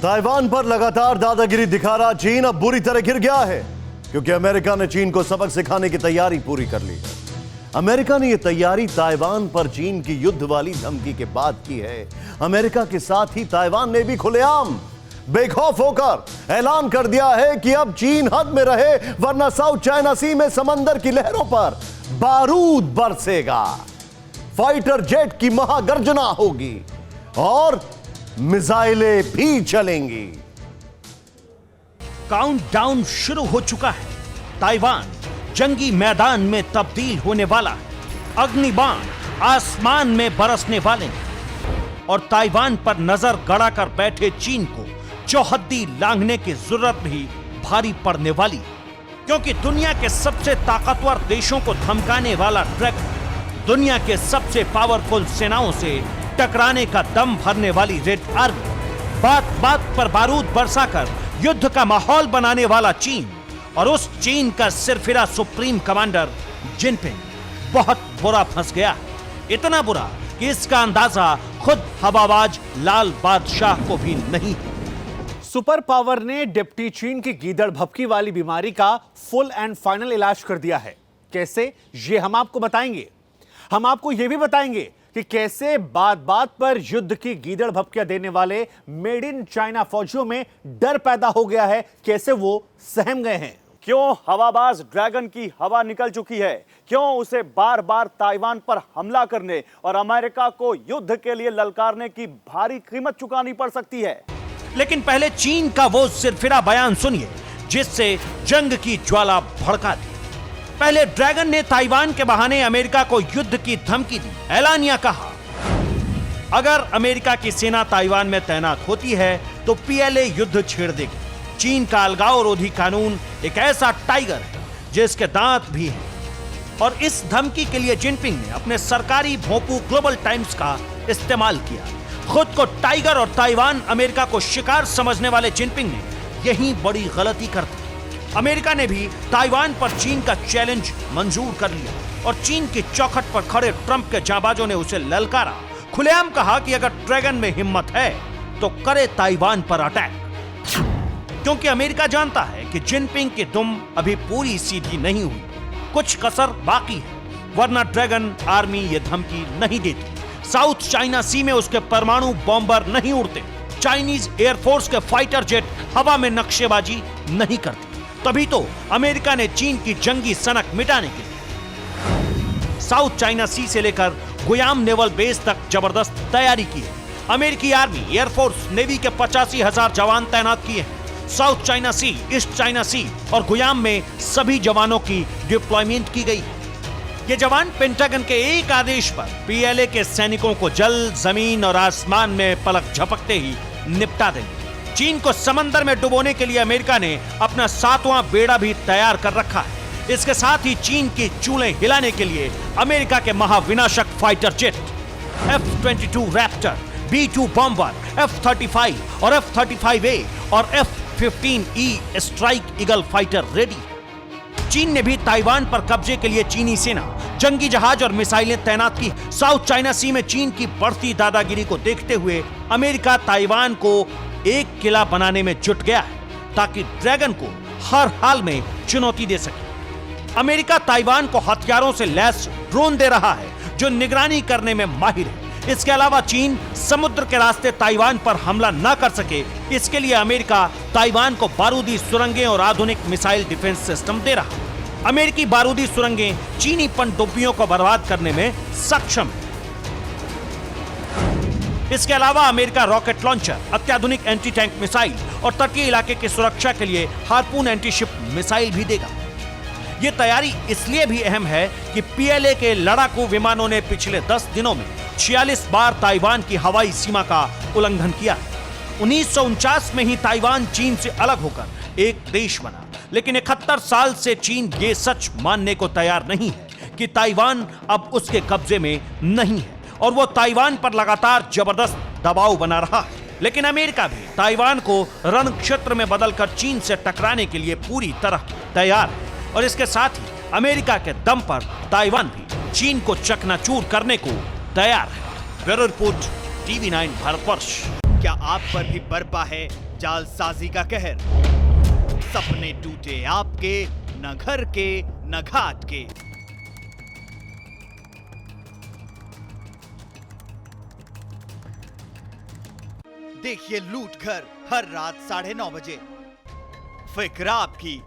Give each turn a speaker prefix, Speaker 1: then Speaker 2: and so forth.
Speaker 1: Taiwan पर लगातार दादागिरी दिखा रहा चीन अब बुरी तरह गिर गया है, क्योंकि अमेरिका ने चीन को सबक सिखाने की तैयारी पूरी कर ली है। अमेरिका ने यह तैयारी ताइवान पर चीन की युद्ध वाली धमकी के बाद की है। अमेरिका के साथ ही ताइवान ने भी खुलेआम बेखौफ होकर ऐलान कर दिया है कि अब चीन हद में रहे, वरना साउथ चाइना सी में समंदर की लहरों पर बारूद बरसेगा, फाइटर जेट की महागर्जना होगी और मिसाइलें भी चलेंगी।
Speaker 2: काउंटडाउन शुरू हो चुका है। ताइवान जंगी मैदान में तब्दील होने वाला है। अग्निबाण आसमान में बरसने वाले हैं और ताइवान पर नजर गड़ाकर बैठे चीन को चौहद्दी लांघने की जरूरत भी भारी पड़ने वाली, क्योंकि दुनिया के सबसे ताकतवर देशों को धमकाने वाला ड्रैगन, दुनिया के सबसे पावरफुल सेनाओं से टकराने का दम भरने वाली रेड आर्मी, बात बात पर बारूद बरसाकर युद्ध का माहौल बनाने वाला चीन और उस चीन का सिरफिरा सुप्रीम कमांडर जिनपिंग बहुत बुरा फंस गया। इतना बुरा कि इसका अंदाजा खुद हवाबाज लाल बादशाह को भी नहीं।
Speaker 3: सुपर पावर ने डिप्टी चीन की गीदड़ भपकी वाली बीमारी का फुल एंड फाइनल इलाज कर दिया है। कैसे, ये हम आपको बताएंगे। हम आपको यह भी बताएंगे कि कैसे बात बात पर युद्ध की गीदड़ भपकियां देने वाले मेड इन चाइना फौजियों में डर पैदा हो गया है, कैसे वो सहम गए हैं।
Speaker 4: क्यों हवाबाज ड्रैगन की हवा निकल चुकी है, क्यों उसे बार बार ताइवान पर हमला करने और अमेरिका को युद्ध के लिए ललकारने की भारी कीमत चुकानी पड़ सकती है।
Speaker 2: लेकिन पहले चीन का वो सिरफिरा बयान सुनिए जिससे जंग की ज्वाला भड़का दी। पहले ड्रैगन ने ताइवान के बहाने अमेरिका को युद्ध की धमकी दी। ऐलानिया कहा, अगर अमेरिका की सेना ताइवान में तैनात होती है तो पीएलए युद्ध छेड़ देगी। चीन का अलगावरोधी कानून एक ऐसा टाइगर है जिसके दांत भी हैं। और इस धमकी के लिए जिनपिंग ने अपने सरकारी भोंपू ग्लोबल टाइम्स का इस्तेमाल किया। खुद को टाइगर और ताइवान अमेरिका को शिकार समझने वाले जिनपिंग ने यही बड़ी गलती कर दी। अमेरिका ने भी ताइवान पर चीन का चैलेंज मंजूर कर लिया और चीन की चौखट पर खड़े ट्रंप के जाबाजों ने उसे ललकारा। खुलेआम कहा कि अगर ड्रैगन में हिम्मत है तो करे ताइवान पर अटैक, क्योंकि अमेरिका जानता है कि जिनपिंग की दुम अभी पूरी सीधी नहीं हुई, कुछ कसर बाकी है, वरना ड्रैगन आर्मी ये धमकी नहीं देती। साउथ चाइना सी में उसके परमाणु बॉम्बर नहीं उड़ते, चाइनीज एयरफोर्स के फाइटर जेट हवा में नक्शेबाजी नहीं करते। तभी तो अमेरिका ने चीन की जंगी सनक मिटाने के लिए साउथ चाइना सी से लेकर गुयाम नेवल बेस तक जबरदस्त तैयारी की है। अमेरिकी आर्मी, एयरफोर्स, नेवी के 85,000 जवान तैनात किए हैं। साउथ चाइना सी, ईस्ट चाइना सी और गुयाम में सभी जवानों की डिप्लॉयमेंट की गई है। ये जवान पेंटागन के एक आदेश पर पीएलए के सैनिकों को जल, जमीन और आसमान में पलक झपकते ही निपटा देंगे। चीन को समंदर में डुबोने के लिए अमेरिका ने अपना 7वां बेड़ा भी तैयार कर रखा है। इसके साथ ही चीन की चूलें हिलाने के लिए अमेरिका के महाविनाशक fighter jet F-22 Raptor, B-2 bomber, F-35 और F-35A और F-15E strike eagle fighter ready. चीन ने भी ताइवान पर कब्जे के लिए चीनी सेना, जंगी जहाज और मिसाइलें तैनात की। साउथ चाइना सी में चीन की बढ़ती दादागिरी को देखते हुए अमेरिका ताइवान को एक किला बनाने में जुट गया है ताकि ड्रैगन को हर हाल में चुनौती दे सके। अमेरिका ताइवान को हथियारों से लैस ड्रोन दे रहा है जो निगरानी करने में माहिर है। इसके अलावा चीन समुद्र के रास्ते ताइवान पर हमला न कर सके, इसके लिए अमेरिका ताइवान को बारूदी सुरंगें और आधुनिक मिसाइल डिफेंस सिस्टम दे रहा है। अमेरिकी बारूदी सुरंगें चीनी पनडुब्बियों को बर्बाद करने में सक्षम है। इसके अलावा अमेरिका रॉकेट लॉन्चर, अत्याधुनिक एंटी टैंक मिसाइल और तटीय इलाके की सुरक्षा के लिए हार्पून एंटी शिप मिसाइल भी देगा। यह तैयारी इसलिए भी अहम है कि पीएलए के लड़ाकू विमानों ने पिछले 10 दिनों में 46 बार ताइवान की हवाई सीमा का उल्लंघन किया। 1949 में ही ताइवान चीन से अलग होकर एक देश बना, लेकिन 71 साल से चीन ये सच मानने को तैयार नहीं है कि ताइवान अब उसके कब्जे में नहीं है और वो ताइवान पर लगातार जबरदस्त दबाव बना रहा है। लेकिन अमेरिका भी ताइवान को रण क्षेत्र में बदलकर चीन से टकराने के लिए पूरी तरह तैयार है और इसके साथ ही अमेरिका के दम पर ताइवान भी चीन को चकनाचूर करने को तैयार है। Bureau report, TV9 Bharatvarsh.
Speaker 5: क्या आप पर भी बरपा है जालसाजी का कहर, सपने टूटे आपके, न घर के न घाट के। देखिए लूट घर हर रात 9:30 बजे। फिक्र आपकी,